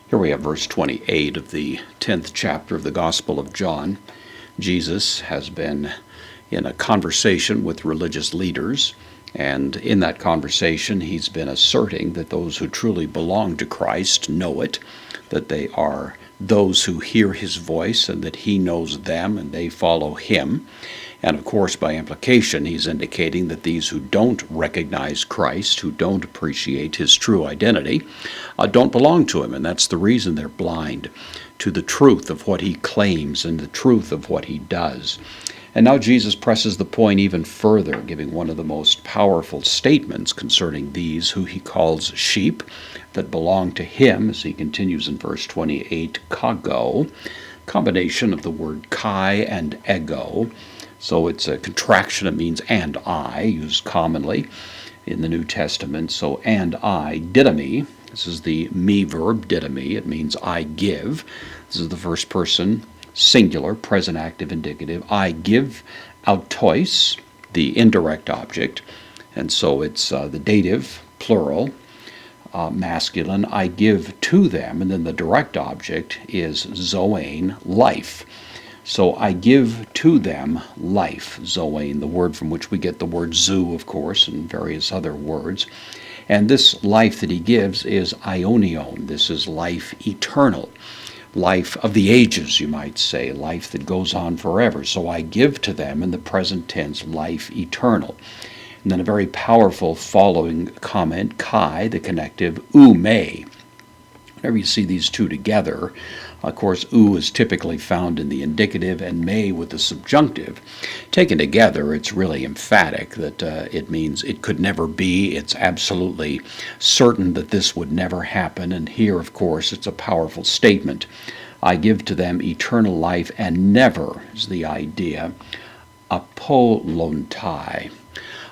Here we have verse 28 of the 10th chapter of the Gospel of John. Jesus has been in a conversation with religious leaders, and in that conversation he's been asserting that those who truly belong to Christ know it, that they are those who hear his voice and that he knows them and they follow him. And of course, by implication, he's indicating that these who don't recognize Christ, who don't appreciate his true identity, don't belong to him. And that's the reason they're blind to the truth of what he claims and the truth of what he does. And now Jesus presses the point even further, giving one of the most powerful statements concerning these who he calls sheep that belong to him, as he continues in verse 28, kago, combination of the word kai and ego. So it's a contraction, it means and I, used commonly in the New Testament. So and I, didomi, this is the me verb, didomi, it means I give. This is the first person, singular, present active indicative. I give autois, the indirect object, and so it's the dative, plural, masculine. I give to them, and then the direct object is zoane, life. So I give to them life, zoane, the word from which we get the word zoo, of course, and various other words. And this life that he gives is aionion. This is life eternal, life of the ages, you might say, life that goes on forever. So I give to them, in the present tense, life eternal. And then a very powerful following comment, kai, the connective, me. Whenever you see these two together, of course, is typically found in the indicative and me with the subjunctive. Taken together, it's really emphatic that it means it could never be. It's absolutely certain that this would never happen. And here, of course, it's a powerful statement. I give to them eternal life, and never is the idea. Apollontai.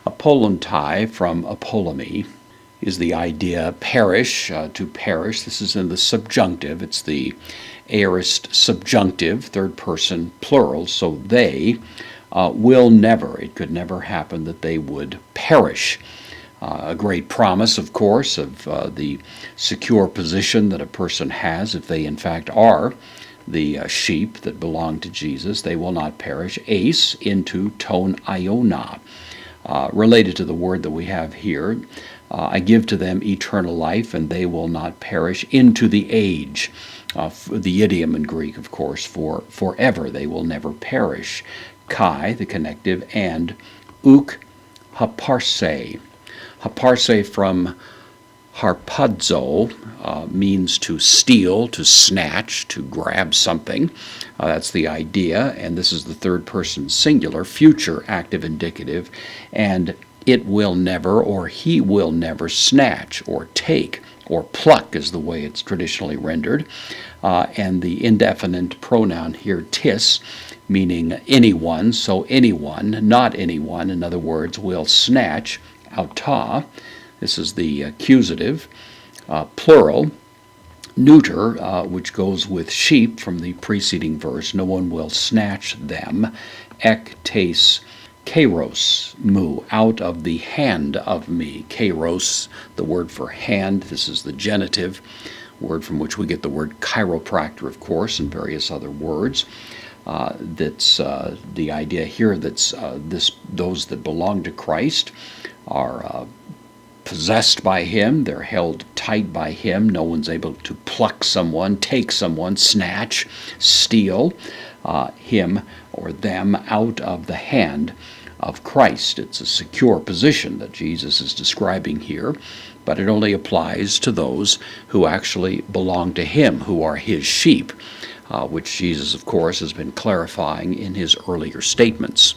Apollontai from apollomy is the idea perish, to perish. This is in the subjunctive. It's the aorist subjunctive, third person plural. So they will never, it could never happen that they would perish. A great promise, of course, of the secure position that a person has if they in fact are the sheep that belong to Jesus. They will not perish. Ace into ton iona. Related to the word that we have here, I give to them eternal life, and they will not perish into the age. The idiom in Greek, of course, for forever. They will never perish. Kai, the connective, and uk haparse. Haparse from harpazo means to steal, to snatch, to grab something. That's the idea, and this is the third person singular, future active indicative, and it will never, or he will never snatch or take or pluck is the way it's traditionally rendered. And the indefinite pronoun here, tis, meaning anyone, so anyone, not anyone, in other words, will snatch, auta, this is the accusative, plural, neuter, which goes with sheep from the preceding verse, no one will snatch them, ek tes kairos, mu, out of the hand of me. Kairos, the word for hand, this is the genitive, word from which we get the word chiropractor, of course, and various other words. That's the idea here that's those that belong to Christ are possessed by him, they're held tight by him. No one's able to pluck someone, take someone, snatch, steal him or them out of the hand of Christ. It's a secure position that Jesus is describing here, but it only applies to those who actually belong to him, who are his sheep, which Jesus, of course, has been clarifying in his earlier statements.